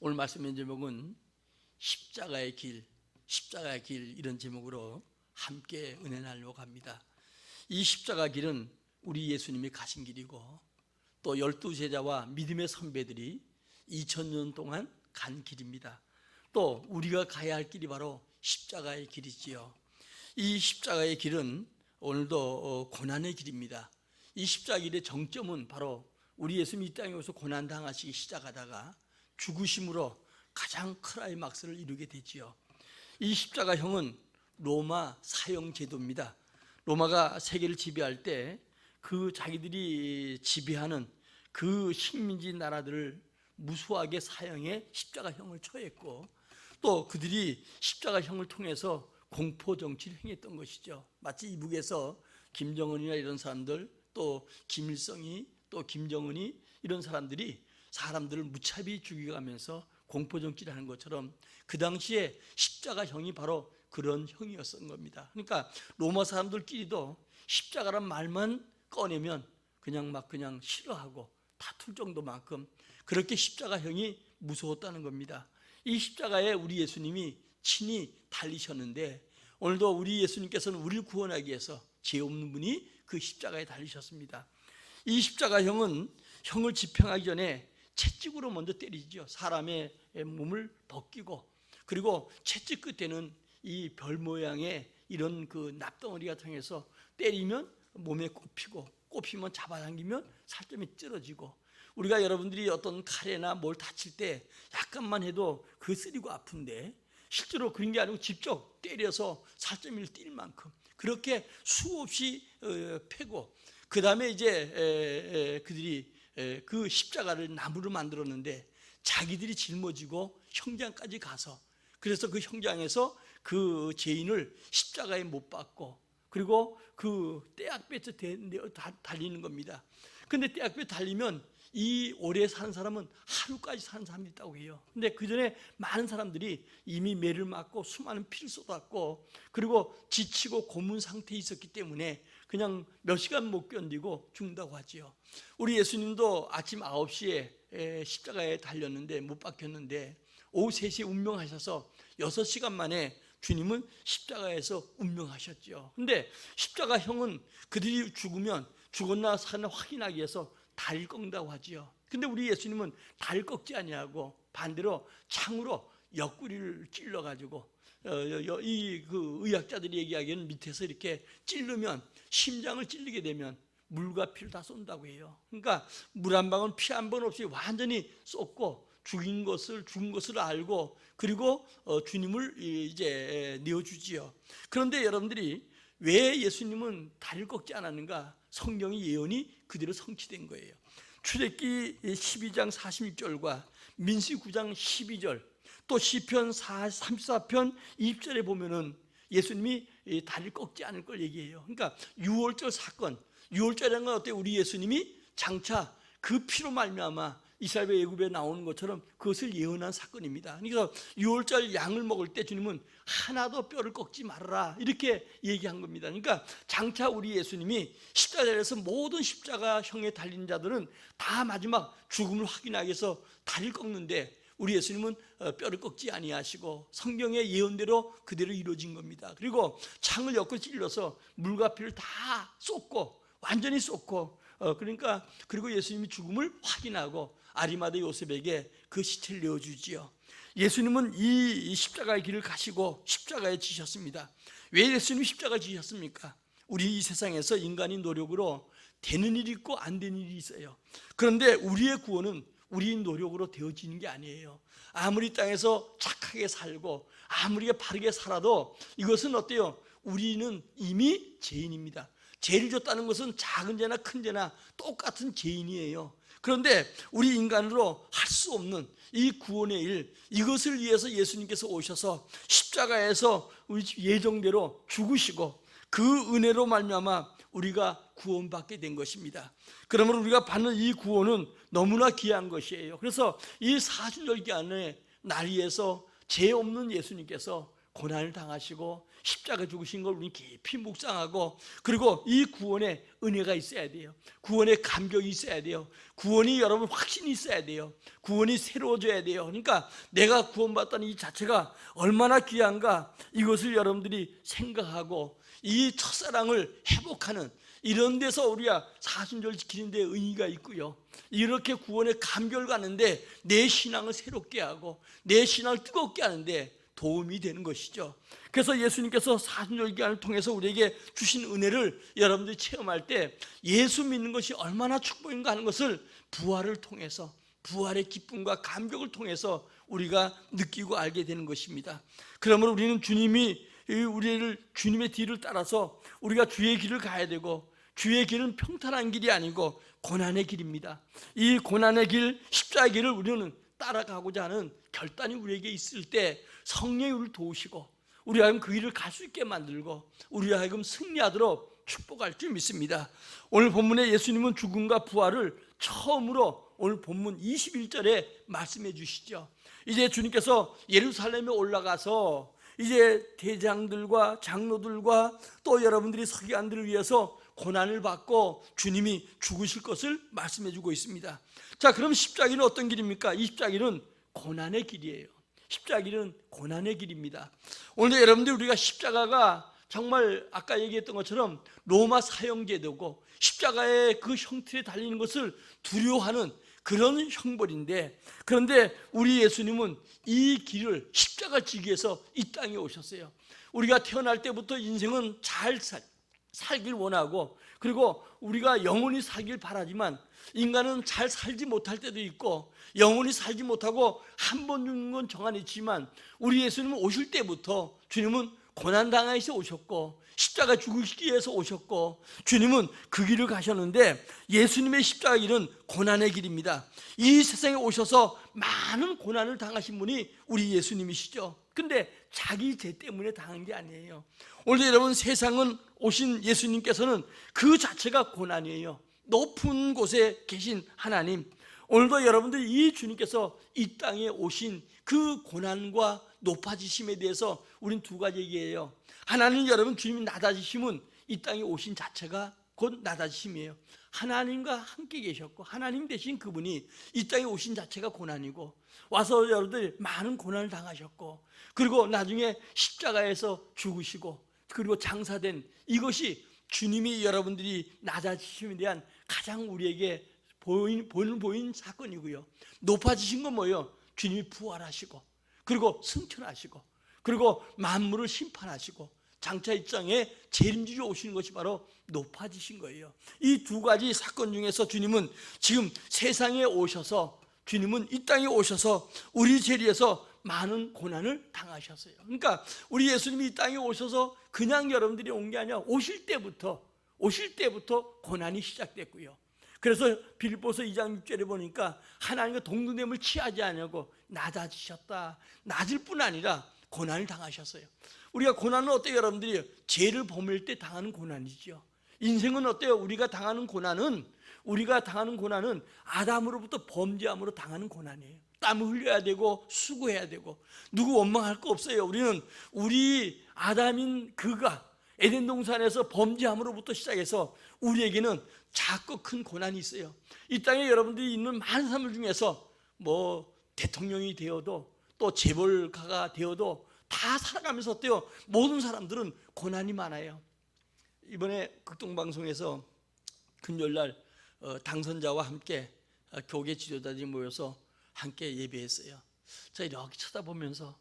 오늘 말씀의 제목은 십자가의 길, 십자가의 길 이런 제목으로 함께 은혜 나누려고 합니다. 이 십자가 길은 우리 예수님이 가신 길이고 또 12제자와 믿음의 선배들이 2000년 동안 간 길입니다. 또 우리가 가야 할 길이 바로 십자가의 길이지요. 이 십자가의 길은 오늘도 고난의 길입니다. 이 십자가 길의 정점은 바로 우리 예수님이 이 땅에 오셔서 고난 당하시기 시작하다가 죽으심으로 가장 클라이막스를 이루게 되지요. 이 십자가형은 로마 사형 제도입니다. 로마가 세계를 지배할 때 그 자기들이 지배하는 그 식민지 나라들을 무수하게 사형해 십자가형을 처했고 또 그들이 십자가형을 통해서 공포 정치를 행했던 것이죠. 마치 이북에서 김정은이나 이런 사람들, 또 김일성이, 또 김정은이 이런 사람들이 사람들을 무차별히 죽여가면서 공포 정치를 하는 것처럼 그 당시에 십자가형이 바로 그런 형이었던 겁니다. 그러니까 로마 사람들끼리도 십자가란 말만 꺼내면 그냥 싫어하고 다툴 정도만큼 그렇게 십자가형이 무서웠다는 겁니다. 이 십자가에 우리 예수님이 친히 달리셨는데 오늘도 우리 예수님께서는 우리를 구원하기 위해서 죄 없는 분이 그 십자가에 달리셨습니다. 이 십자가형은 형을 집행하기 전에 채찍으로 먼저 때리죠. 사람의 몸을 벗기고 그리고 채찍 끝에는 이 별 모양의 이런 그 납덩어리가 통해서 때리면 몸에 꼽히면 잡아당기면 살점이 찌러지고 우리가 여러분들이 어떤 칼에나 뭘 다칠 때 약간만 해도 그 쓰리고 아픈데 실제로 그런 게 아니고 직접 때려서 살점을 띨 만큼 그렇게 수없이 패고 그 다음에 이제 그들이 그 십자가를 나무로 만들었는데 자기들이 짊어지고 형장까지 가서 그래서 그 형장에서 그 죄인을 십자가에 못 박고 그리고 그 떼약볕에 달리는 겁니다. 근데 떼약볕에 달리면 이 오래 사는 사람은 하루까지 사는 사람이 있다고 해요. 근데 그 전에 많은 사람들이 이미 매를 맞고 수많은 피를 쏟았고 그리고 지치고 고문 상태에 있었기 때문에 그냥 몇 시간 못 견디고 죽는다고 하지요. 우리 예수님도 아침 9시에 십자가에 달렸는데 못 박혔는데 오후 3시에 운명하셔서 6시간 만에 주님은 십자가에서 운명하셨죠. 근데 십자가형은 그들이 죽으면 죽었나 사나 확인하기 위해서 다리를 꺾는다고 하지요. 근데 우리 예수님은 다리를 꺾지 아니하고 반대로 창으로 옆구리를 찔러가지고 이 그 의학자들이 얘기하기에는 밑에서 이렇게 찌르면 심장을 찌르게 되면 물과 피를 다 쏜다고 해요. 그러니까 물 한 방울 피 한 번 없이 완전히 쏟고 죽은 것을 알고 그리고 주님을 이제 내어주지요. 그런데 여러분들이 왜 예수님은 다리를 꺾지 않았는가? 성경의 예언이 그대로 성취된 거예요. 출애굽기 12장 46절과 민수기 9장 12절 또 시편 34편 20절에 보면은 예수님이 다리를 꺾지 않을 걸 얘기해요. 그러니까 유월절 사건, 유월절이라는 건 어때요? 우리 예수님이 장차 그 피로 말미암아 이스라엘 애굽에 나오는 것처럼 그것을 예언한 사건입니다. 그러니까 유월절 양을 먹을 때 주님은 하나도 뼈를 꺾지 말아라 이렇게 얘기한 겁니다. 그러니까 장차 우리 예수님이 십자가에서 모든 십자가형에 달린 자들은 다 마지막 죽음을 확인하기 위해서 다리를 꺾는데 우리 예수님은 뼈를 꺾지 아니하시고 성경의 예언대로 그대로 이루어진 겁니다. 그리고 창을 엮고 찔러서 물과 피를 다 쏟고 완전히 쏟고 그러니까 그리고 예수님이 죽음을 확인하고 아리마대 요셉에게 그 시체를 내어주지요. 예수님은 이 십자가의 길을 가시고 십자가에 지셨습니다. 왜 예수님이 십자가에 지셨습니까? 우리 이 세상에서 인간의 노력으로 되는 일이 있고 안 되는 일이 있어요. 그런데 우리의 구원은 우리의 노력으로 되어지는 게 아니에요. 아무리 땅에서 착하게 살고 아무리 바르게 살아도 이것은 어때요? 우리는 이미 죄인입니다. 죄를 졌다는 것은 작은 죄나 큰 죄나 똑같은 죄인이에요. 그런데 우리 인간으로 할 수 없는 이 구원의 일, 이것을 위해서 예수님께서 오셔서 십자가에서 우리 예정대로 죽으시고 그 은혜로 말미암아 우리가 구원받게 된 것입니다. 그러면 우리가 받는 이 구원은 너무나 귀한 것이에요. 그래서 이 사순절기 안에 날 위해서 죄 없는 예수님께서 고난을 당하시고 십자가 죽으신 걸 우리 깊이 묵상하고, 그리고 이 구원의 은혜가 있어야 돼요. 구원의 감격이 있어야 돼요. 구원이 여러분 확신이 있어야 돼요. 구원이 새로워져야 돼요. 그러니까 내가 구원받다는 이 자체가 얼마나 귀한가, 이것을 여러분들이 생각하고 이 첫사랑을 회복하는 이런 데서 우리가 사순절 지키는 데 의의가 있고요, 이렇게 구원의 감격을 갖는데 내 신앙을 새롭게 하고 내 신앙을 뜨겁게 하는데 도움이 되는 것이죠. 그래서 예수님께서 사순절 기간을 통해서 우리에게 주신 은혜를 여러분들이 체험할 때 예수 믿는 것이 얼마나 축복인가 하는 것을 부활을 통해서, 부활의 기쁨과 감격을 통해서 우리가 느끼고 알게 되는 것입니다. 그러므로 우리는 주님의 뒤를 따라서 우리가 주의 길을 가야 되고, 주의 길은 평탄한 길이 아니고 고난의 길입니다. 이 고난의 길, 십자가의 길을 우리는 따라가고자 하는 결단이 우리에게 있을 때 성령이 우리를 도우시고 우리 하여금 그 길을 갈 수 있게 만들고 우리 하여금 승리하도록 축복할 줄 믿습니다. 오늘 본문에 예수님은 죽음과 부활을 처음으로 오늘 본문 21절에 말씀해 주시죠. 이제 주님께서 예루살렘에 올라가서 이제 대장들과 장로들과 또 여러분들이 서기관들을 위해서 고난을 받고 주님이 죽으실 것을 말씀해 주고 있습니다. 자, 그럼 십자가는 어떤 길입니까? 이 십자가는 고난의 길이에요. 십자가는 고난의 길입니다. 오늘 여러분들, 우리가 십자가가 정말 아까 얘기했던 것처럼 로마 사형제도고 십자가의 그 형틀에 달리는 것을 두려워하는 그런 형벌인데, 그런데 우리 예수님은 이 길을 십자가를 지기 위해서 이 땅에 오셨어요. 우리가 태어날 때부터 인생은 잘 살길 원하고, 그리고 우리가 영원히 살길 바라지만 인간은 잘 살지 못할 때도 있고 영원히 살지 못하고 한 번 죽는 건 정한이지만, 우리 예수님은 오실 때부터 주님은 고난당하셔서 오셨고 십자가 죽으시기 위해서 오셨고 주님은 그 길을 가셨는데, 예수님의 십자가 길은 고난의 길입니다. 이 세상에 오셔서 많은 고난을 당하신 분이 우리 예수님이시죠. 근데 자기 죄 때문에 당한 게 아니에요. 오늘 여러분, 세상은 오신 예수님께서는 그 자체가 고난이에요. 높은 곳에 계신 하나님, 오늘도 여러분들이 이 주님께서 이 땅에 오신 그 고난과 높아지심에 대해서 우리는 두 가지 얘기해요. 하나는 여러분, 주님이 낮아지심은 이 땅에 오신 자체가 곧 낮아지심이에요. 하나님과 함께 계셨고 하나님 되신 그분이 이 땅에 오신 자체가 고난이고, 와서 여러분들 많은 고난을 당하셨고, 그리고 나중에 십자가에서 죽으시고 그리고 장사된 이것이 주님이 여러분들이 낮아지심에 대한 가장 우리에게 보인 사건이고요. 높아지신 건 뭐예요? 주님이 부활하시고 그리고 승천하시고 그리고 만물을 심판하시고 장차 입장에 재림지로 오시는 것이 바로 높아지신 거예요. 이 두 가지 사건 중에서 주님은 지금 세상에 오셔서, 주님은 이 땅에 오셔서 우리 죄를 위해서 많은 고난을 당하셨어요. 그러니까 우리 예수님이 이 땅에 오셔서 그냥 여러분들이 온 게 아니라 오실 때부터 고난이 시작됐고요. 그래서 빌립보서 2장 6절에 보니까 하나님과 동등됨을 취하지 않냐고 낮아지셨다. 낮을 뿐 아니라 고난을 당하셨어요. 우리가 고난은 어때요, 여러분들이? 죄를 범할 때 당하는 고난이죠. 인생은 어때요? 우리가 당하는 고난은 아담으로부터 범죄함으로 당하는 고난이에요. 땀을 흘려야 되고 수고해야 되고 누구 원망할 거 없어요. 우리 아담인 그가 에덴 동산에서 범죄함으로부터 시작해서 우리에게는 작고 큰 고난이 있어요. 이 땅에 여러분들이 있는 많은 사람들 중에서 뭐 대통령이 되어도 또 재벌가가 되어도 다 살아가면서 어때요? 모든 사람들은 고난이 많아요. 이번에 극동방송에서 금요일날 당선자와 함께 교계 지도자들이 모여서 함께 예배했어요. 자, 이렇게 쳐다보면서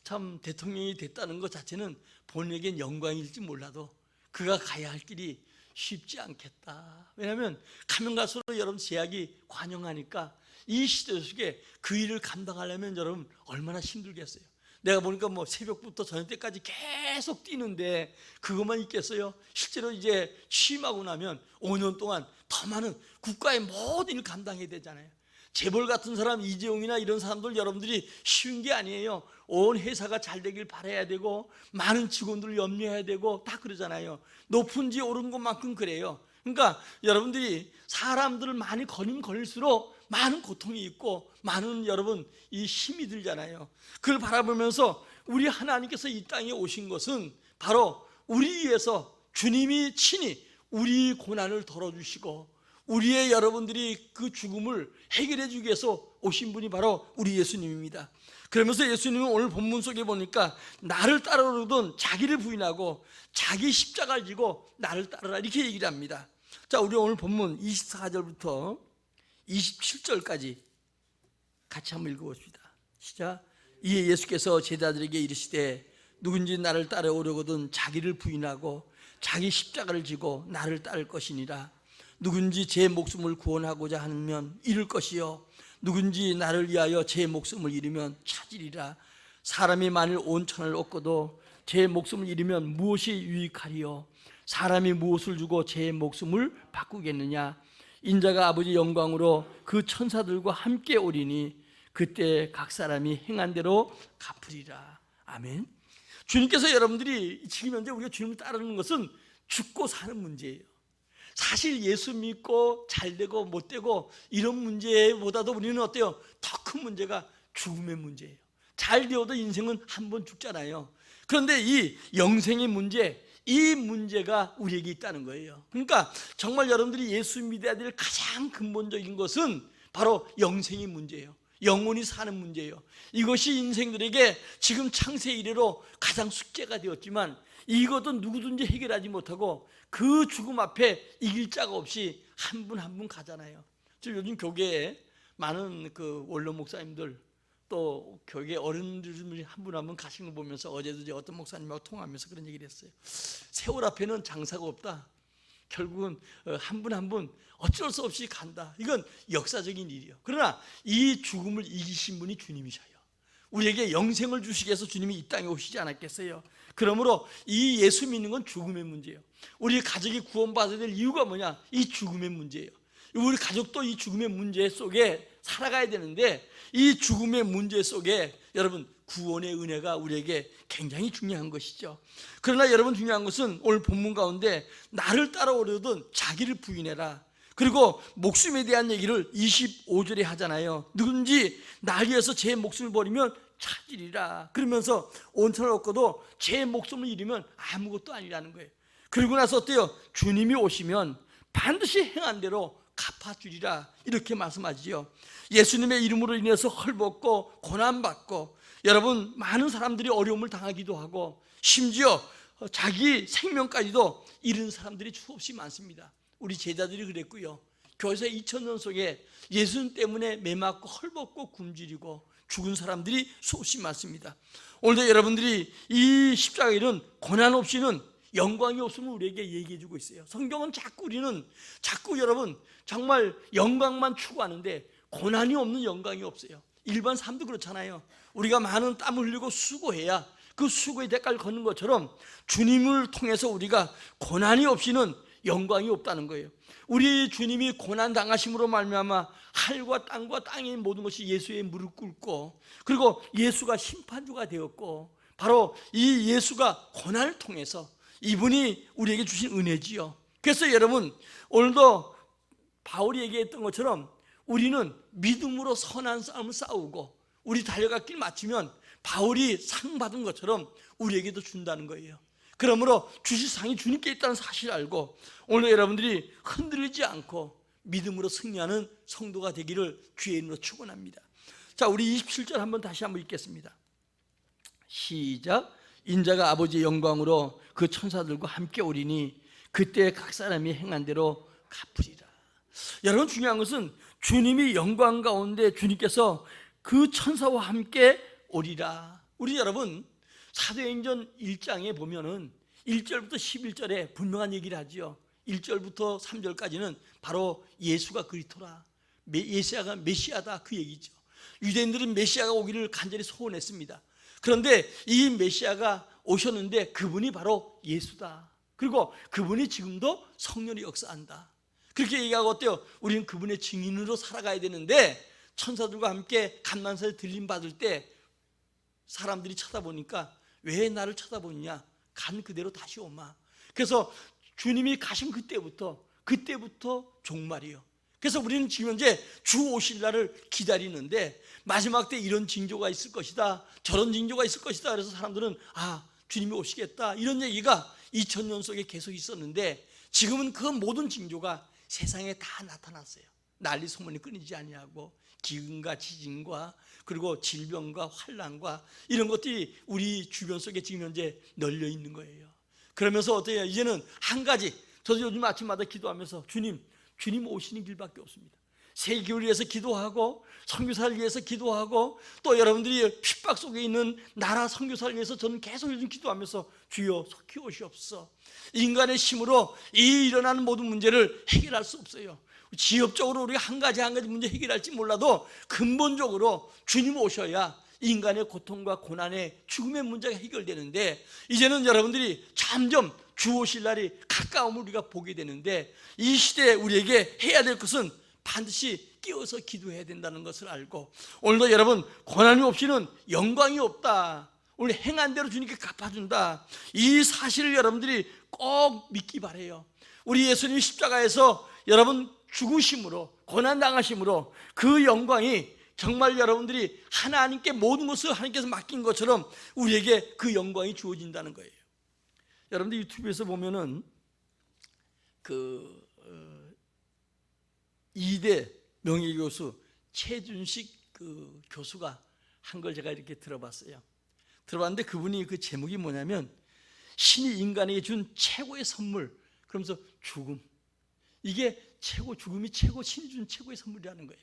참 대통령이 됐다는 것 자체는 본인에겐 영광일지 몰라도 그가 가야 할 길이 쉽지 않겠다. 왜냐하면 가면 갈수록 여러분 제약이 관영하니까 이 시대 속에 그 일을 감당하려면 여러분 얼마나 힘들겠어요. 내가 보니까 뭐 새벽부터 저녁 때까지 계속 뛰는데 그것만 있겠어요? 실제로 이제 취임하고 나면 5년 동안 더 많은 국가의 모든 일을 감당해야 되잖아요. 재벌 같은 사람, 이재용이나 이런 사람들 여러분들이 쉬운 게 아니에요. 온 회사가 잘 되길 바라야 되고 많은 직원들을 염려해야 되고 다 그러잖아요. 높은 지에 오른 것만큼 그래요. 그러니까 여러분들이 사람들을 많이 걸릴수록 많은 고통이 있고 많은 여러분 이 힘이 들잖아요. 그걸 바라보면서 우리 하나님께서 이 땅에 오신 것은 바로 우리 위해서 주님이 친히 우리 고난을 덜어주시고 우리의 여러분들이 그 죽음을 해결해 주기 위해서 오신 분이 바로 우리 예수님입니다. 그러면서 예수님은 오늘 본문 속에 보니까 나를 따르던 자기를 부인하고 자기 십자가를 지고 나를 따르라 이렇게 얘기를 합니다. 자, 우리 오늘 본문 24절부터 27절까지 같이 한번 읽어봅시다. 시작. 이에 예수께서 제자들에게 이르시되 누군지 나를 따라오려거든 자기를 부인하고 자기 십자가를 지고 나를 따를 것이니라. 누군지 제 목숨을 구원하고자 하면 잃을 것이요 누군지 나를 위하여 제 목숨을 잃으면 찾으리라. 사람이 만일 온 천을 얻고도 제 목숨을 잃으면 무엇이 유익하리요? 사람이 무엇을 주고 제 목숨을 바꾸겠느냐? 인자가 아버지 영광으로 그 천사들과 함께 오리니 그때 각 사람이 행한 대로 갚으리라. 아멘. 주님께서 여러분들이 지금 현재 우리가 주님을 따르는 것은 죽고 사는 문제예요. 사실 예수 믿고 잘되고 못되고 이런 문제보다도 우리는 어때요? 더 큰 문제가 죽음의 문제예요. 잘 되어도 인생은 한 번 죽잖아요. 그런데 이 영생의 문제, 이 문제가 우리에게 있다는 거예요. 그러니까 정말 여러분들이 예수 믿어야 될 가장 근본적인 것은 바로 영생의 문제예요. 영원히 사는 문제예요. 이것이 인생들에게 지금 창세 이래로 가장 숙제가 되었지만 이것도 누구든지 해결하지 못하고 그 죽음 앞에 이길 자가 없이 한 분 한 분 가잖아요. 지금 요즘 교계에 많은 그 원로 목사님들 또 교계 어른들이 한 분 한 분 가시는 거 보면서 어제도 이제 어떤 목사님하고 통화하면서 그런 얘기를 했어요. 세월 앞에는 장사가 없다. 결국은 한 분 한 분 어쩔 수 없이 간다. 이건 역사적인 일이에요. 그러나 이 죽음을 이기신 분이 주님이셔요. 우리에게 영생을 주시기 위해서 주님이 이 땅에 오시지 않았겠어요? 그러므로 이 예수 믿는 건 죽음의 문제예요. 우리 가족이 구원받아야 될 이유가 뭐냐? 이 죽음의 문제예요. 우리 가족도 이 죽음의 문제 속에 살아가야 되는데 이 죽음의 문제 속에 여러분 구원의 은혜가 우리에게 굉장히 중요한 것이죠. 그러나 여러분 중요한 것은 오늘 본문 가운데 나를 따라오려던 자기를 부인해라. 그리고 목숨에 대한 얘기를 25절에 하잖아요. 누군지 날 위해서 제 목숨을 버리면 찾으리라. 그러면서 온천을 얻고도 제 목숨을 잃으면 아무것도 아니라는 거예요. 그리고 나서 어때요? 주님이 오시면 반드시 행한 대로 갚아주리라 이렇게 말씀하지요. 예수님의 이름으로 인해서 헐벗고 고난받고 여러분 많은 사람들이 어려움을 당하기도 하고 심지어 자기 생명까지도 잃은 사람들이 수없이 많습니다. 우리 제자들이 그랬고요. 교회 2000년 속에 예수님 때문에 매맞고 헐벗고 굶주리고 죽은 사람들이 수없이 많습니다. 오늘도 여러분들이 이 십자가의 일은 고난 없이는 영광이 없음을 우리에게 얘기해 주고 있어요. 성경은 자꾸 여러분 정말 영광만 추구하는데 고난이 없는 영광이 없어요. 일반 삶도 그렇잖아요. 우리가 많은 땀을 흘리고 수고해야 그 수고의 대가를 걷는 것처럼 주님을 통해서 우리가 고난이 없이는 영광이 없다는 거예요. 우리 주님이 고난 당하심으로 말미암아 하늘과 땅의 모든 것이 예수의 무릎 꿇고 그리고 예수가 심판주가 되었고 바로 이 예수가 고난을 통해서 이분이 우리에게 주신 은혜지요. 그래서 여러분 오늘도 바울이 얘기했던 것처럼 우리는 믿음으로 선한 싸움을 싸우고 우리 달려갈 길 마치면 바울이 상 받은 것처럼 우리에게도 준다는 거예요. 그러므로 주실 상이 주님께 있다는 사실을 알고 오늘 여러분들이 흔들리지 않고 믿음으로 승리하는 성도가 되기를 주의 이름으로 축원합니다. 자, 우리 27절 한번 다시 한번 읽겠습니다. 시작. 인자가 아버지의 영광으로 그 천사들과 함께 오리니 그때 각 사람이 행한 대로 갚으리라. 여러분 중요한 것은 주님이 영광 가운데 주님께서 그 천사와 함께 오리라. 우리 여러분 사도행전 1장에 보면은 1절부터 11절에 분명한 얘기를 하지요. 1절부터 3절까지는 바로 예수가 그리스도라, 예수가 메시아다 그 얘기죠. 유대인들은 메시아가 오기를 간절히 소원했습니다. 그런데 이 메시아가 오셨는데 그분이 바로 예수다. 그리고 그분이 지금도 성령이 역사한다. 그렇게 얘기하고 어때요? 우리는 그분의 증인으로 살아가야 되는데 천사들과 함께 감난사에 들림 받을 때 사람들이 쳐다보니까 왜 나를 쳐다보느냐? 간 그대로 다시 오마. 그래서 주님이 가신 그때부터 종말이요. 그래서 우리는 지금 현재 주 오실 날을 기다리는데 마지막 때 이런 징조가 있을 것이다, 저런 징조가 있을 것이다. 그래서 사람들은 주님이 오시겠다, 이런 얘기가 2000년 속에 계속 있었는데 지금은 그 모든 징조가 세상에 다 나타났어요. 난리 소문이 끊이지 아니하고 기근과 지진과 그리고 질병과 환난과 이런 것들이 우리 주변 속에 지금 현재 널려 있는 거예요. 그러면서 어때요? 이제는 한 가지, 저도 요즘 아침마다 기도하면서 주님 오시는 길밖에 없습니다. 세계를 위해서 기도하고 선교사를 위해서 기도하고 또 여러분들이 핍박 속에 있는 나라 선교사를 위해서 저는 계속 요즘 기도하면서 주여 속히 오시옵소서. 인간의 힘으로 이 일어나는 모든 문제를 해결할 수 없어요. 지엽적으로 우리가 한 가지 문제 해결할지 몰라도 근본적으로 주님 오셔야 인간의 고통과 고난의 죽음의 문제가 해결되는데 이제는 여러분들이 점점 주 오실 날이 가까움을 우리가 보게 되는데 이 시대에 우리에게 해야 될 것은 반드시 끼어서 기도해야 된다는 것을 알고 오늘도 여러분 고난이 없이는 영광이 없다. 오늘 행한 대로 주님께 갚아준다. 이 사실을 여러분들이 꼭 믿기 바라요. 우리 예수님 십자가에서 여러분 죽으심으로 고난당하심으로 그 영광이 정말 여러분들이 하나님께 모든 것을 하나님께서 맡긴 것처럼 우리에게 그 영광이 주어진다는 거예요. 여러분들 유튜브에서 보면은 그 2대 명예교수 최준식 그 교수가 한 걸 제가 이렇게 들어봤어요. 들어봤는데 그분이 그 제목이 뭐냐면 신이 인간에게 준 최고의 선물, 그러면서 죽음. 이게 죽음이 신이 준 최고의 선물이라는 거예요.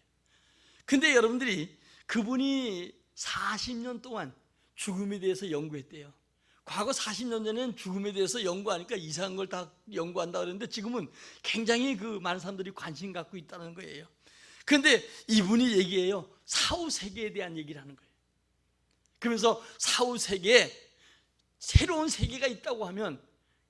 근데 여러분들이 그분이 40년 동안 죽음에 대해서 연구했대요. 과거 40년 전에는 죽음에 대해서 연구하니까 이상한 걸 다 연구한다 그랬는데 지금은 굉장히 그 많은 사람들이 관심 갖고 있다는 거예요. 그런데 이분이 얘기해요. 사후 세계에 대한 얘기를 하는 거예요. 그러면서 사후 세계에 새로운 세계가 있다고 하면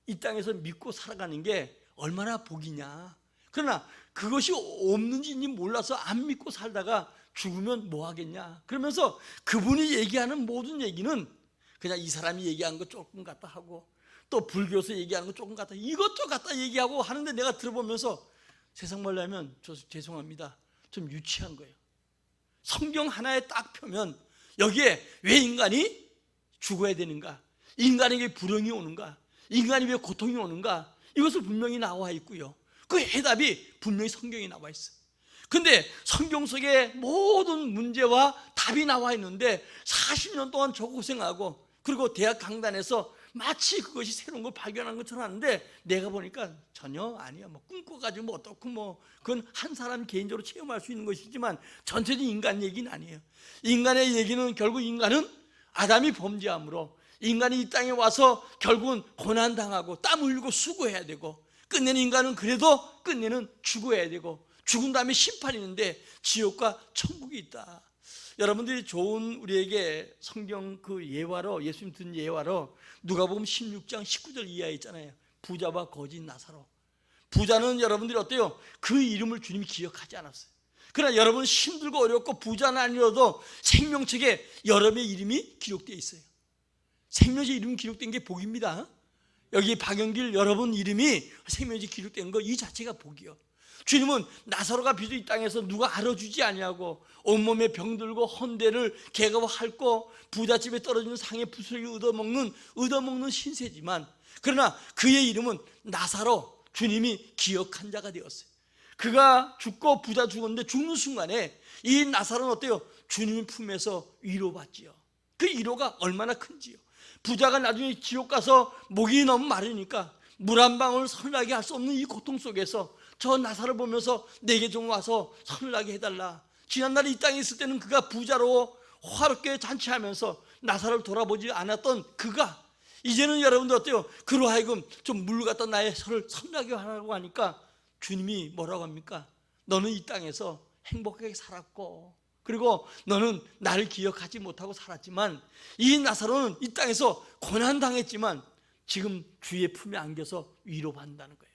이 땅에서 믿고 살아가는 게 얼마나 복이냐. 그러나 그것이 없는지 몰라서 안 믿고 살다가 죽으면 뭐 하겠냐. 그러면서 그분이 얘기하는 모든 얘기는 그냥 이 사람이 얘기한 거 조금 갖다 하고 또 불교에서 얘기하는 거 조금 갖다 이것도 갖다 얘기하고 하는데 내가 들어보면서 세상 말로 하면 죄송합니다. 좀 유치한 거예요. 성경 하나에 딱 펴면 여기에 왜 인간이 죽어야 되는가? 인간에게 불행이 오는가? 인간이 왜 고통이 오는가? 이것을 분명히 나와 있고요. 그 해답이 분명히 성경에 나와 있어요. 근데 성경 속에 모든 문제와 답이 나와 있는데 40년 동안 저 고생하고 그리고 대학 강단에서 마치 그것이 새로운 걸 발견한 것처럼 하는데 내가 보니까 전혀 아니야. 꿈꿔가지고 어떻고 그건 한 사람 개인적으로 체험할 수 있는 것이지만 전체적인 인간 얘기는 아니에요. 인간의 얘기는 결국 인간은 아담이 범죄함으로 인간이 이 땅에 와서 결국은 고난당하고 땀 흘리고 수고해야 되고 끝내는 인간은 그래도 끝내는 죽어야 되고 죽은 다음에 심판이 있는데 지옥과 천국이 있다. 여러분들이 좋은 우리에게 성경 그 예화로 예수님 든 예화로 누가복음 16장 19절 이하에 있잖아요. 부자와 거지 나사로. 부자는 여러분들이 어때요? 그 이름을 주님이 기억하지 않았어요. 그러나 여러분 힘들고 어렵고 부자는 아니어도 생명책에 여러분의 이름이 기록되어 있어요. 생명책 이름이 기록된 게 복입니다. 여기 박영길 여러분 이름이 생명책에 기록된 거 이 자체가 복이요. 주님은 나사로가 비도 이 땅에서 누가 알아주지 아니하고 온몸에 병들고 헌대를 개가 핥고 부잣집에 떨어지는 상의 부스러기 얻어먹는 신세지만 그러나 그의 이름은 나사로, 주님이 기억한 자가 되었어요. 그가 죽고 부자 죽었는데 죽는 순간에 이 나사로는 어때요? 주님 품에서 위로받지요. 그 위로가 얼마나 큰지요. 부자가 나중에 지옥 가서 목이 너무 마르니까 물 한 방울 서늘하게 할 수 없는 이 고통 속에서 저 나사를 보면서 내게 좀 와서 서늘하게 해달라. 지난날에 이 땅에 있을 때는 그가 부자로 화롭게 잔치하면서 나사를 돌아보지 않았던 그가 이제는 여러분들 어때요? 그로 하여금 좀 물 갖다 나의 설을 서늘하게 하라고 하니까 주님이 뭐라고 합니까? 너는 이 땅에서 행복하게 살았고 그리고 너는 나를 기억하지 못하고 살았지만 이 나사로는 이 땅에서 고난당했지만 지금 주의 품에 안겨서 위로받는다는 거예요.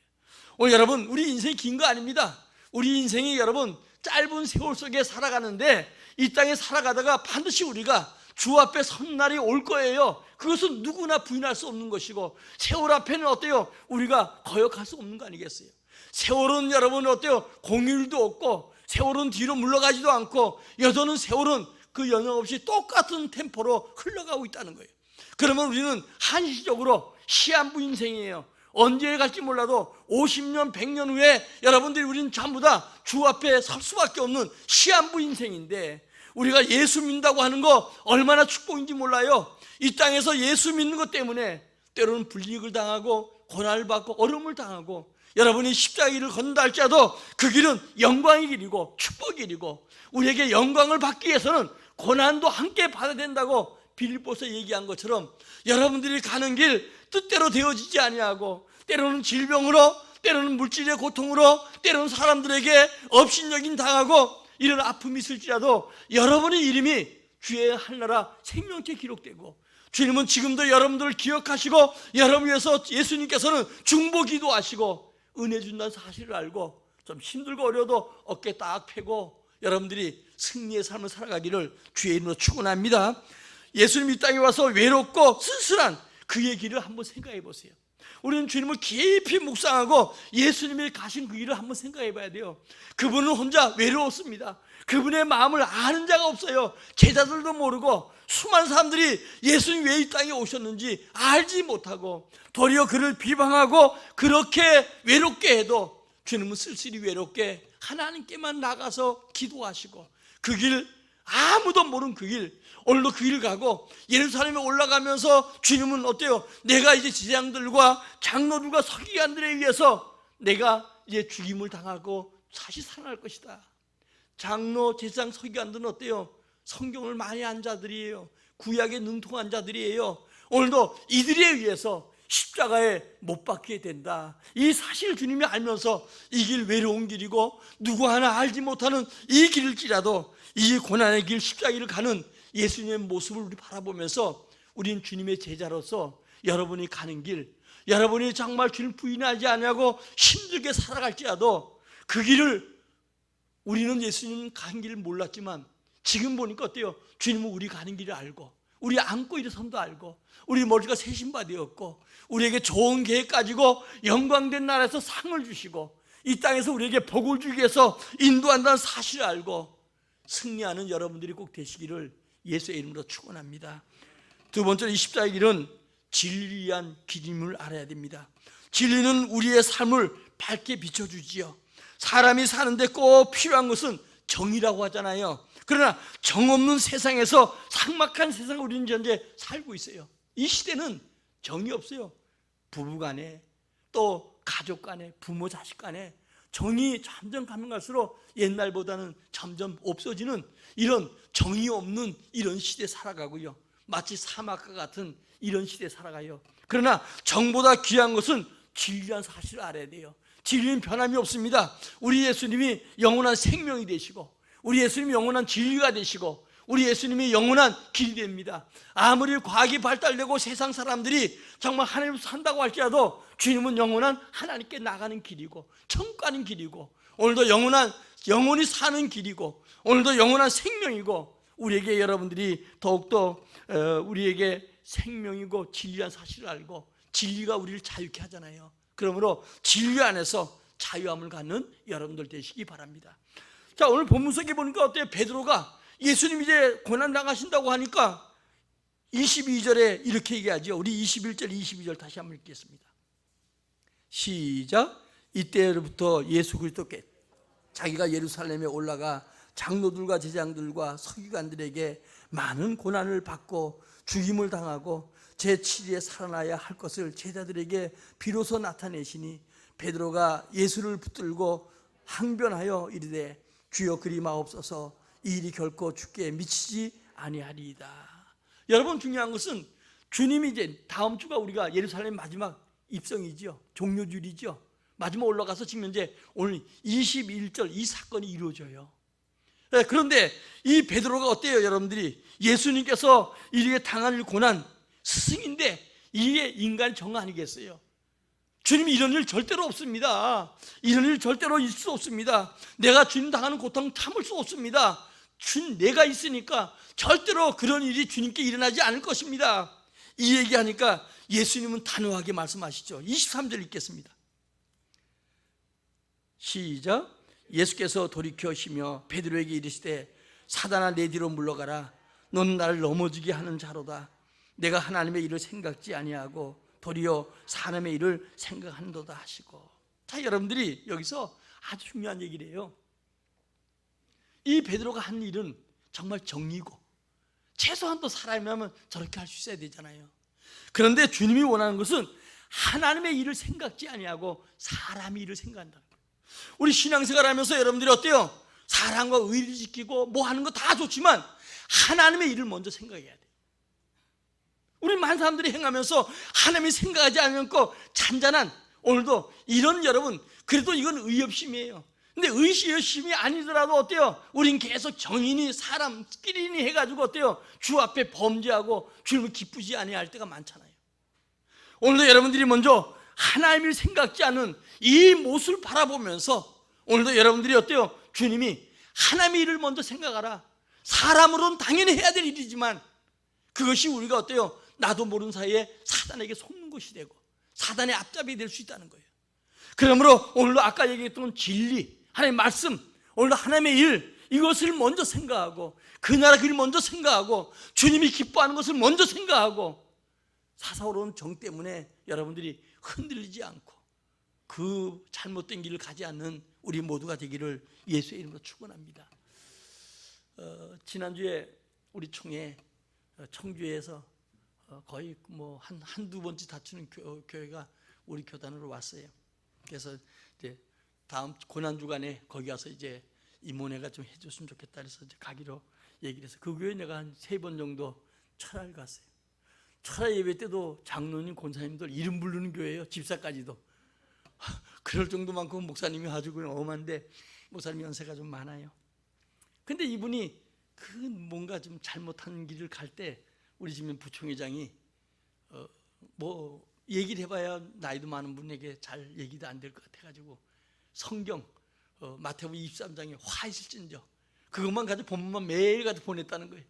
오늘 여러분 우리 인생이 긴 거 아닙니다. 우리 인생이 여러분 짧은 세월 속에 살아가는데 이 땅에 살아가다가 반드시 우리가 주 앞에 선 날이 올 거예요. 그것은 누구나 부인할 수 없는 것이고 세월 앞에는 어때요? 우리가 거역할 수 없는 거 아니겠어요? 세월은 여러분 어때요? 공휴일도 없고 세월은 뒤로 물러가지도 않고 여전히 세월은 그 영향 없이 똑같은 템포로 흘러가고 있다는 거예요. 그러면 우리는 한시적으로 시한부 인생이에요. 언제 갈지 몰라도 50년, 100년 후에 여러분들이 우리는 전부 다 주 앞에 설 수밖에 없는 시한부 인생인데, 우리가 예수 믿는다고 하는 거 얼마나 축복인지 몰라요. 이 땅에서 예수 믿는 것 때문에 때로는 불이익을 당하고 고난을 받고 어려움을 당하고, 여러분이 십자가 길을 걷는다 할지라도 그 길은 영광의 길이고 축복의 길이고, 우리에게 영광을 받기 위해서는 고난도 함께 받아야 된다고 빌립보서 얘기한 것처럼, 여러분들이 가는 길 뜻대로 되어지지 아니하고 때로는 질병으로, 때로는 물질의 고통으로, 때로는 사람들에게 업신여김 당하고 이런 아픔이 있을지라도 여러분의 이름이 주의 하늘나라 생명체 기록되고, 주님은 지금도 여러분들을 기억하시고 여러분 위해서 예수님께서는 중보 기도하시고 은혜 준다는 사실을 알고, 좀 힘들고 어려워도 어깨 딱 펴고 여러분들이 승리의 삶을 살아가기를 주의 이름으로 축원합니다. 예수님 이 땅에 와서 외롭고 쓸쓸한 그의 길을 한번 생각해 보세요. 우리는 주님을 깊이 묵상하고 예수님이 가신 그 길을 한번 생각해 봐야 돼요. 그분은 혼자 외로웠습니다. 그분의 마음을 아는 자가 없어요. 제자들도 모르고 수많은 사람들이 예수님 왜 이 땅에 오셨는지 알지 못하고 도리어 그를 비방하고 그렇게 외롭게 해도 주님은 쓸쓸히 외롭게 하나님께만 나가서 기도하시고, 그 길, 아무도 모르는 그 길, 오늘도 그 길 가고 예루살렘에 올라가면서 주님은 어때요? 내가 이제 제장들과 장로들과 서기관들에 의해서 내가 이제 죽임을 당하고 다시 살아날 것이다. 장로, 제사장, 서기관들은 어때요? 성경을 많이 한 자들이에요. 구약에 능통한 자들이에요. 오늘도 이들에 의해서 십자가에 못 박히게 된다. 이 사실을 주님이 알면서 이 길 외로운 길이고 누구 하나 알지 못하는 이 길일지라도 이 고난의 길 십자가를 가는 예수님의 모습을 우리 바라보면서 우리는 주님의 제자로서 여러분이 가는 길, 여러분이 정말 주님 부인하지 않냐고 힘들게 살아갈지라도 그 길을, 우리는 예수님 가는 길을 몰랐지만 지금 보니까 어때요? 주님은 우리 가는 길을 알고 우리 안고 일어선도 알고 우리 머리가 새신바 되었고 우리에게 좋은 계획 가지고 영광된 나라에서 상을 주시고 이 땅에서 우리에게 복을 주기 위해서 인도한다는 사실을 알고 승리하는 여러분들이 꼭 되시기를 예수의 이름으로 축원합니다. 두 번째로 이 십자가의 길은 진리한 길임을 알아야 됩니다. 진리는 우리의 삶을 밝게 비춰주지요. 사람이 사는데 꼭 필요한 것은 정의라고 하잖아요. 그러나 정 없는 세상에서 삭막한 세상을 우리는 현재 살고 있어요. 이 시대는 정이 없어요. 부부간에, 또 가족간에, 부모 자식 간에 정이 점점 가면 갈수록 옛날보다는 점점 없어지는 이런 정이 없는 이런 시대에 살아가고요. 마치 사막과 같은 이런 시대에 살아가요. 그러나 정보다 귀한 것은 진리란 사실을 알아야 돼요. 진리는 변함이 없습니다. 우리 예수님이 영원한 생명이 되시고 우리 예수님이 영원한 진리가 되시고 우리 예수님이 영원한 길이 됩니다. 아무리 과학이 발달되고 세상 사람들이 정말 하나님으로 산다고 할지라도 주님은 영원한 하나님께 나가는 길이고 천국 가는 길이고 오늘도 영원히 사는 길이고 오늘도 영원한 생명이고 우리에게 여러분들이 더욱더 우리에게 생명이고 진리란 사실을 알고 진리가 우리를 자유케 하잖아요. 그러므로 진리 안에서 자유함을 갖는 여러분들 되시기 바랍니다. 자, 오늘 본문 속에 보니까 어때요? 베드로가 예수님 이제 고난 당하신다고 하니까 22절에 이렇게 얘기하죠. 우리 21절 22절 다시 한번 읽겠습니다. 시작. 이때부터 예수 그리스도께 자기가 예루살렘에 올라가 장로들과 제장들과 서기관들에게 많은 고난을 받고 죽임을 당하고 제7일에 살아나야 할 것을 제자들에게 비로소 나타내시니 베드로가 예수를 붙들고 항변하여 이르되 주여 그리 마옵소서 이 일이 결코 주께 미치지 아니하리이다. 여러분, 중요한 것은 주님이 이제 다음 주가 우리가 예루살렘 마지막 입성이죠. 종료주일이죠. 마지막 올라가서 지금 이제 오늘 21절 이 사건이 이루어져요. 그런데 이 베드로가 어때요? 여러분들이 예수님께서 이렇게 당할 고난 스승인데 이게 인간 정 아니겠어요? 주님이 이런 일 절대로 없습니다. 이런 일 절대로 있을 수 없습니다. 내가 주님 당하는 고통 참을 수 없습니다. 내가 있으니까 절대로 그런 일이 주님께 일어나지 않을 것입니다. 이 얘기하니까 예수님은 단호하게 말씀하시죠. 23절 읽겠습니다. 시작. 예수께서 돌이켜시며 베드로에게 이르시되 사단아 내 뒤로 물러가라. 너는 나를 넘어지게 하는 자로다. 내가 하나님의 일을 생각지 아니하고 도리어 사람의 일을 생각한도다 하시고. 자, 여러분들이 여기서 아주 중요한 얘기를 해요. 이 베드로가 한 일은 정말 정의고, 최소한 또 사람이라면 저렇게 할 수 있어야 되잖아요. 그런데 주님이 원하는 것은 하나님의 일을 생각지 아니하고 사람의 일을 생각한다는 거예요. 우리 신앙생활 하면서 여러분들이 어때요? 사람과 의를 지키고 뭐 하는 거 다 좋지만 하나님의 일을 먼저 생각해야 돼요. 우리 많은 사람들이 행하면서 하나님이 생각하지 않고 잔잔한, 오늘도 이런, 여러분 그래도 이건 의협심이에요. 근데 의협심이 아니더라도 어때요? 우린 계속 정인이 사람끼리 해가지고 어때요? 주 앞에 범죄하고 주님을 기쁘지 아니할 때가 많잖아요. 오늘도 여러분들이 먼저 하나님을 생각지 않은 이 모습을 바라보면서 오늘도 여러분들이 어때요? 주님이 하나님의 일을 먼저 생각하라. 사람으로는 당연히 해야 될 일이지만 그것이 우리가 어때요? 나도 모르는 사이에 사단에게 속는 것이 되고 사단의 앞잡이 될 수 있다는 거예요. 그러므로 오늘도 아까 얘기했던 진리, 하나님의 말씀, 오늘도 하나님의 일, 이것을 먼저 생각하고 그 나라 길 먼저 생각하고 주님이 기뻐하는 것을 먼저 생각하고 사사로운 정 때문에 여러분들이 흔들리지 않고 그 잘못된 길을 가지 않는 우리 모두가 되기를 예수의 이름으로 축원합니다. 지난주에 우리 총회 청주에서 거의 뭐 한두 번째 다투는 교회가 우리 교단으로 왔어요. 그래서 이제 다음 고난 주간에 거기 와서 이제 임원회가 좀 해줬으면 좋겠다 그래서 이제 가기로 얘기를 해서 그 교회 내가 한 3번 정도 철학을 갔어요. 철학 예배 때도 장로님, 권사님들 이름 부르는 교회예요. 집사까지도. 그럴 정도만큼 목사님이 아주 엄한데 목사님 연세가 좀 많아요. 근데 이분이 그 뭔가 좀 잘못한 길을 갈 때 우리 집에 부총회장이 뭐 얘기를 해봐야 나이도 많은 분에게 잘 얘기도 안 될 것 같아가지고 성경 마태복음 23장에 화 있을진저 그것만 가지고 본문만 매일 가지고 보냈다는 거예요.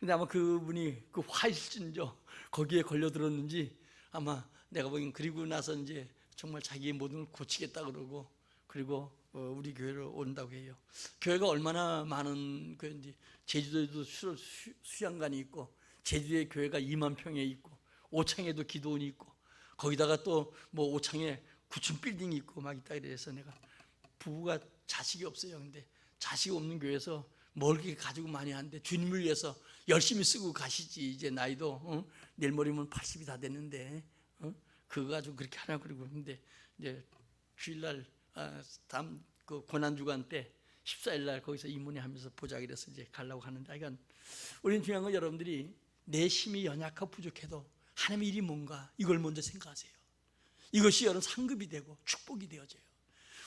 근데 아마 그분이 그 화 있을진저 거기에 걸려들었는지 아마 내가 보기엔 그리고 나서 이제 정말 자기의 모든 걸 고치겠다 그러고 그리고 우리 교회로 온다고 해요. 교회가 얼마나 많은 교회인지 제주도에도 수양관이 있고 제주도에 교회가 2만 평에 있고 오창에도 기도원이 있고 거기다가 또 뭐 오창에 9층 빌딩이 있고 막 있다 그래서 내가 부부가 자식이 없어요. 근데 자식 없는 교회에서 뭘 그렇게 가지고 많이 하는데 주님을 위해서 열심히 쓰고 가시지. 이제 나이도 내일 모레면 80이 다 됐는데 그거 가지고 그렇게 하라고 그러고 근데 이제 주일날 다음 그 고난주간 때 14일날 거기서 임문회 하면서 보자 그래서 이제 가려고 하는데 그러니까 우리는 중요한 건 여러분들이 내 힘이 연약하고 부족해도 하나님의 일이 뭔가 이걸 먼저 생각하세요. 이것이 여러분 상급이 되고 축복이 되어져요.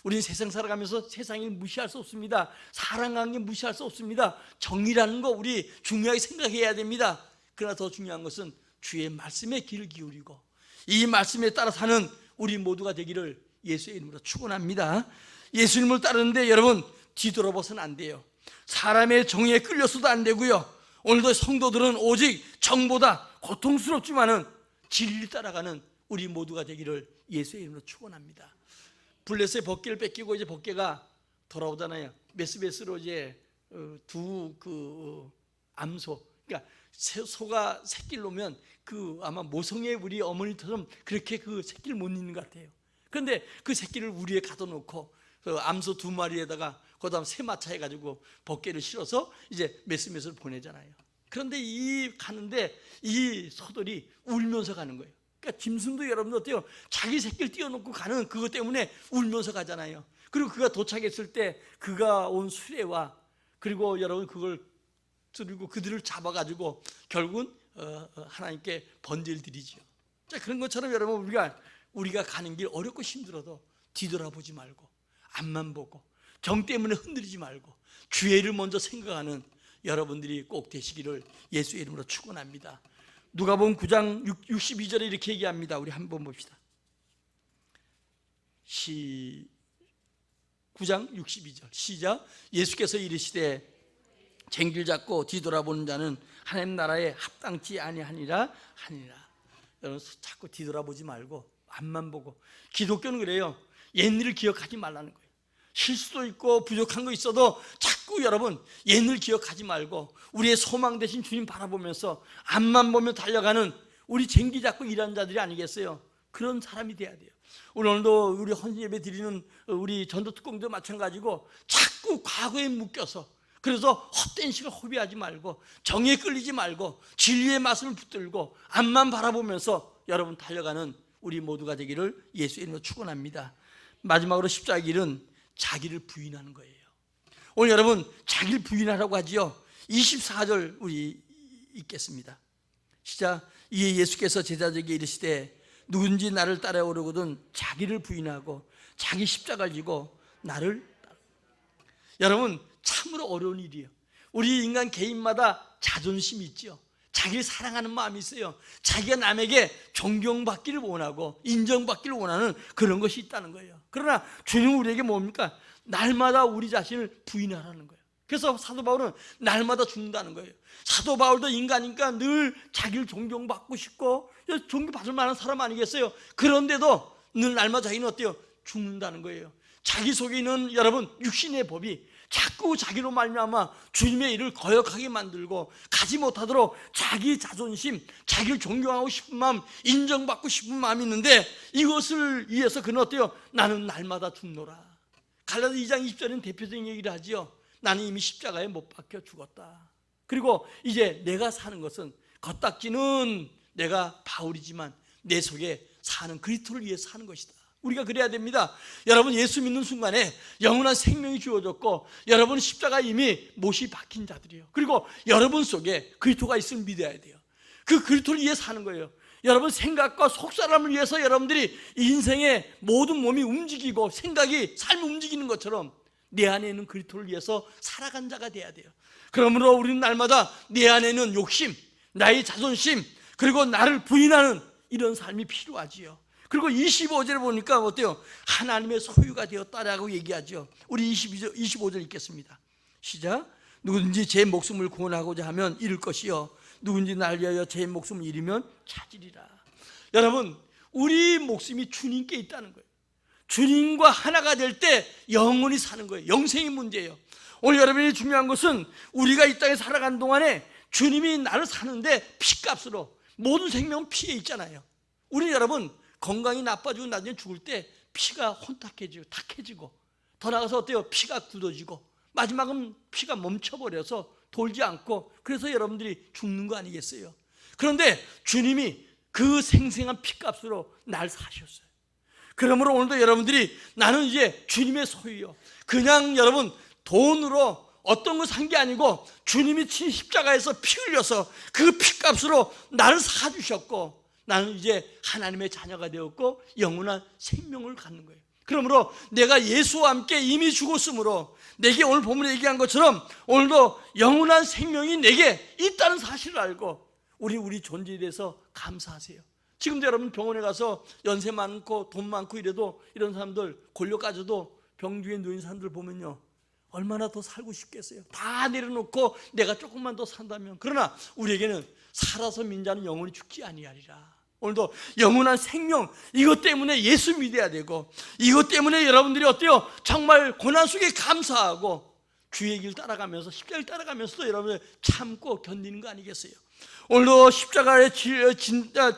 우리는 세상 살아가면서 세상을 무시할 수 없습니다. 사랑 관계 무시할 수 없습니다. 정의라는 거 우리 중요하게 생각해야 됩니다. 그러나 더 중요한 것은 주의 말씀에 귀를 기울이고 이 말씀에 따라 사는 우리 모두가 되기를 예수의 이름으로 축원합니다. 예수님을 따르는데 여러분 뒤돌아봐서는 안 돼요. 사람의 정의에 끌려서도 안 되고요. 오늘도 성도들은 오직 정보다 고통스럽지만은 진리 따라가는 우리 모두가 되기를 예수의 이름으로 축원합니다. 블레스의 벗개를 뺏기고 이제 벗개가 돌아오잖아요. 메스베스로 이제 두 암소, 그러니까 소가 새끼를 놓으면 그 아마 모성의 우리 어머니처럼 그렇게 그 새끼를 못 잊는 것 같아요. 그런데 그 새끼를 우리에 가둬놓고 그 암소 2마리에다가 그다음 3마차 해가지고 벗개를 실어서 이제 메스메스를 보내잖아요. 그런데 가는데 이 소들이 울면서 가는 거예요. 그러니까 짐승도 여러분들 어때요? 자기 새끼를 띄워놓고 가는 그것 때문에 울면서 가잖아요. 그리고 그가 도착했을 때 그가 온 수레와 그리고 여러분 그걸 들고 그들을 잡아가지고 결국은 하나님께 번제를 드리죠. 자, 그런 것처럼 여러분 우리가 가는 길 어렵고 힘들어도 뒤돌아보지 말고 앞만 보고 정 때문에 흔들리지 말고 주의 일을 먼저 생각하는 여러분들이 꼭 되시기를 예수의 이름으로 축원합니다. 누가복음 9장 62절에 이렇게 얘기합니다. 우리 한번 봅시다. 9장 62절 시작. 예수께서 이르시되 쟁길 잡고 뒤돌아보는 자는 하나님 나라에 합당치 아니하니라 하니라. 여러분 자꾸 뒤돌아보지 말고 앞만 보고. 기독교는 그래요. 옛일을 기억하지 말라는 거예요. 실수도 있고 부족한 거 있어도 자꾸 여러분 옛일 기억하지 말고 우리의 소망 대신 주님 바라보면서 앞만 보며 달려가는 우리 쟁기 잡고 일하는 자들이 아니겠어요? 그런 사람이 돼야 돼요. 오늘도 우리 헌신 예배 드리는 우리 전도특공도 마찬가지고 자꾸 과거에 묶여서, 그래서 헛된 시간 허비하지 말고 정에 끌리지 말고 진리의 말씀을 붙들고 앞만 바라보면서 여러분 달려가는 우리 모두가 되기를 예수의 이름으로 축원합니다. 마지막으로 십자가의 길은 자기를 부인하는 거예요. 오늘 여러분 자기를 부인하라고 하지요. 24절 우리 읽겠습니다. 시작. 이에 예수께서 제자들에게 이르시되 누군지 나를 따라오려거든 자기를 부인하고 자기 십자가를 지고 나를 따라. 여러분 참으로 어려운 일이에요. 우리 인간 개인마다 자존심이 있죠. 자기를 사랑하는 마음이 있어요. 자기가 남에게 존경받기를 원하고 인정받기를 원하는 그런 것이 있다는 거예요. 그러나 주님은 우리에게 뭡니까? 날마다 우리 자신을 부인하라는 거예요. 그래서 사도 바울은 날마다 죽는다는 거예요. 사도 바울도 인간이니까 늘 자기를 존경받고 싶고 존경받을 만한 사람 아니겠어요? 그런데도 늘 날마다 자기는 어때요? 죽는다는 거예요. 자기 속에 있는 여러분 육신의 법이 자꾸 자기로 말미암아 주님의 일을 거역하게 만들고 가지 못하도록 자기 자존심, 자기를 존경하고 싶은 마음, 인정받고 싶은 마음이 있는데 이것을 위해서 그는 어때요? 나는 날마다 죽노라. 갈라디아 2장 20절에는 대표적인 얘기를 하지요. 나는 이미 십자가에 못 박혀 죽었다. 그리고 이제 내가 사는 것은 겉닦지는 내가 바울이지만 내 속에 사는 그리스도를 위해서 사는 것이다. 우리가 그래야 됩니다. 여러분 예수 믿는 순간에 영원한 생명이 주어졌고 여러분 십자가 이미 못이 박힌 자들이에요. 그리고 여러분 속에 그리스도가 있음을 믿어야 돼요. 그 그리스도를 위해서 사는 거예요. 여러분 생각과 속사람을 위해서 여러분들이 인생의 모든 몸이 움직이고 생각이 삶이 움직이는 것처럼 내 안에 있는 그리스도를 위해서 살아간 자가 돼야 돼요. 그러므로 우리는 날마다 내 안에 있는 욕심, 나의 자존심, 그리고 나를 부인하는 이런 삶이 필요하지요. 그리고 25절에 보니까 어때요? 하나님의 소유가 되었다라고 얘기하죠. 우리 25절 읽겠습니다. 시작. 누구든지 제 목숨을 구원하고자 하면 잃을 것이요 누군지 날 위하여 제 목숨을 잃으면 찾으리라. 여러분 우리 목숨이 주님께 있다는 거예요. 주님과 하나가 될 때 영원히 사는 거예요. 영생의 문제예요. 오늘 여러분이 중요한 것은 우리가 이 땅에 살아가는 동안에 주님이 나를 사는데 피값으로 모든 생명은 피에 있잖아요. 우리 여러분 건강이 나빠지고 나중에 죽을 때 피가 혼탁해지고 탁해지고 더 나아가서 어때요? 피가 굳어지고 마지막은 피가 멈춰버려서 돌지 않고 그래서 여러분들이 죽는 거 아니겠어요? 그런데 주님이 그 생생한 피값으로 날 사셨어요. 그러므로 오늘도 여러분들이 나는 이제 주님의 소유요. 그냥 여러분 돈으로 어떤 거 산 게 아니고 주님이 친 십자가에서 피 흘려서 그 피값으로 나를 사주셨고 나는 이제 하나님의 자녀가 되었고 영원한 생명을 갖는 거예요. 그러므로 내가 예수와 함께 이미 죽었으므로 내게 오늘 본문에 얘기한 것처럼 오늘도 영원한 생명이 내게 있다는 사실을 알고 우리 존재에 대해서 감사하세요. 지금도 여러분 병원에 가서 연세 많고 돈 많고 이래도 이런 사람들 골려 까져도 병 중에 누인 사람들 보면요 얼마나 더 살고 싶겠어요. 다 내려놓고 내가 조금만 더 산다면. 그러나 우리에게는 살아서 민자는 영원히 죽지 아니하리라. 오늘도 영원한 생명 이것 때문에 예수 믿어야 되고 이것 때문에 여러분들이 어때요? 정말 고난 속에 감사하고 주의 길 따라가면서 십자가를 따라가면서도 여러분들 참고 견디는 거 아니겠어요? 오늘도 십자가에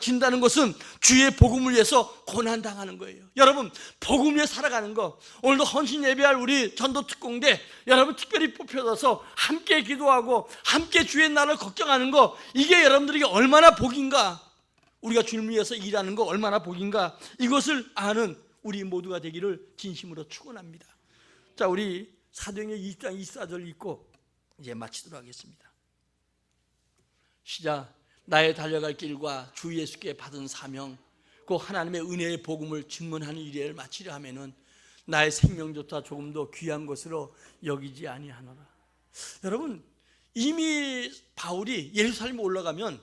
진다는 것은 주의 복음을 위해서 고난당하는 거예요. 여러분 복음을 위해 살아가는 거 오늘도 헌신 예배할 우리 전도특공대 여러분 특별히 뽑혀서 함께 기도하고 함께 주의 날을 걱정하는 거 이게 여러분들에게 얼마나 복인가. 우리가 주님을 위해서 일하는 거 얼마나 복인가 이것을 아는 우리 모두가 되기를 진심으로 축원합니다. 자 우리 사도행전 20장 24절 읽고 이제 마치도록 하겠습니다. 시작. 나의 달려갈 길과 주 예수께 받은 사명 그 하나님의 은혜의 복음을 증언하는 일을 마치려 하면은 나의 생명조차 조금도 귀한 것으로 여기지 아니하노라. 여러분 이미 바울이 예루살렘에 올라가면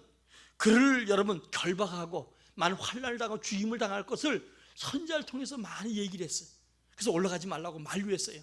그를 여러분 결박하고 많은 환난을 당하고 죽임을 당할 것을 선지자를 통해서 많이 얘기를 했어요. 그래서 올라가지 말라고 만류했어요.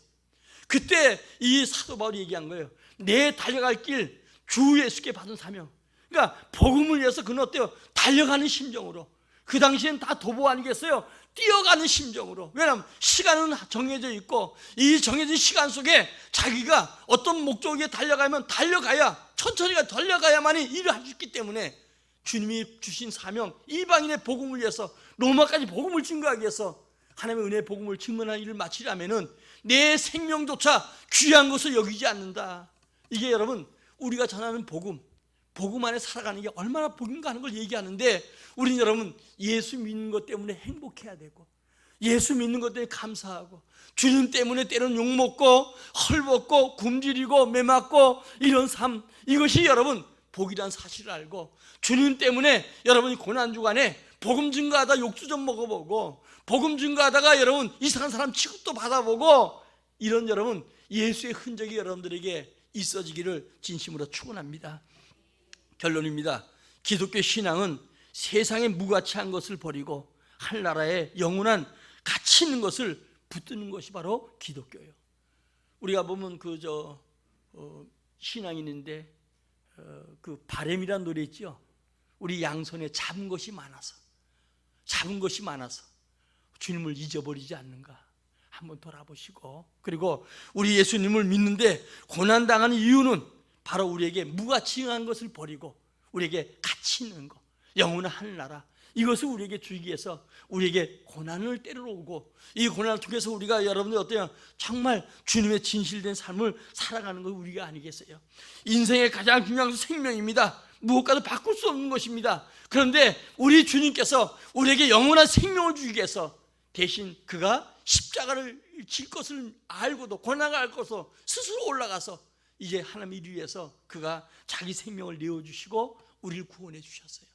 그때 이 사도 바울이 얘기한 거예요. 내 달려갈 길 주 예수께 받은 사명. 그러니까 복음을 위해서 그는 어때요? 달려가는 심정으로 그 당시엔 다 도보 아니겠어요? 뛰어가는 심정으로. 왜냐하면 시간은 정해져 있고 이 정해진 시간 속에 자기가 어떤 목적에 달려가면 달려가야, 천천히 달려가야만이 일을 할 수 있기 때문에 주님이 주신 사명, 이방인의 복음을 위해서, 로마까지 복음을 증거하기 위해서 하나님의 은혜의 복음을 증언하는 일을 마치려면은 내 생명조차 귀한 것을 여기지 않는다. 이게 여러분, 우리가 전하는 복음 안에 살아가는 게 얼마나 복인가 하는 걸 얘기하는데, 우리는 여러분 예수 믿는 것 때문에 행복해야 되고, 예수 믿는 것 때문에 감사하고, 주님 때문에 때로는 욕먹고 헐벗고 굶주리고 매맞고 이런 삶, 이것이 여러분 복이란 사실을 알고, 주님 때문에 여러분이 고난 주간에 복음 증거하다 욕주 좀 먹어보고, 복음 증거하다가 여러분 이상한 사람 취급도 받아보고, 이런 여러분 예수의 흔적이 여러분들에게 있어지기를 진심으로 축원합니다. 결론입니다. 기독교 신앙은 세상의 무가치한 것을 버리고 하늘나라에 영원한 가치 있는 것을 붙드는 것이 바로 기독교예요. 우리가 보면 신앙인인데 그 바램이라는 노래 있죠. 우리 양손에 잡은 것이 많아서 주님을 잊어버리지 않는가 한번 돌아보시고, 그리고 우리 예수님을 믿는데 고난당하는 이유는 바로 우리에게 무가치한 것을 버리고 우리에게 가치 있는 것, 영원한 하늘나라, 이것을 우리에게 주기 위해서 우리에게 고난을 때려 오고, 이 고난을 통해서 우리가 여러분들 어때요? 정말 주님의 진실된 삶을 살아가는 것 우리가 아니겠어요? 인생의 가장 중요한 것은 생명입니다. 무엇과도 바꿀 수 없는 것입니다. 그런데 우리 주님께서 우리에게 영원한 생명을 주기 위해서 대신 그가 십자가를 질 것을 알고도, 고난을 알 것을 스스로 올라가서 이제 하나님 이루기 위해서 그가 자기 생명을 내어주시고 우리를 구원해 주셨어요.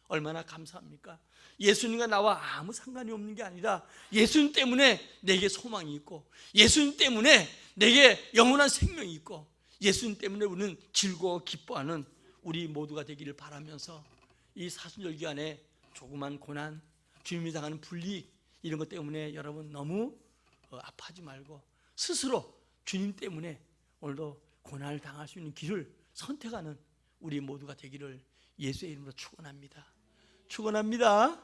얼마나 감사합니까? 예수님과 나와 아무 상관이 없는 게 아니라 예수님 때문에 내게 소망이 있고, 예수님 때문에 내게 영원한 생명이 있고, 예수님 때문에 우리는 즐거워 기뻐하는 우리 모두가 되기를 바라면서, 이 사순절 기간에 조그만 고난, 주님이 당하는 불이익, 이런 것 때문에 여러분 너무 아파하지 말고 스스로 주님 때문에 오늘도 고난을 당할 수 있는 길을 선택하는 우리 모두가 되기를 예수의 이름으로 축원합니다. 축원합니다.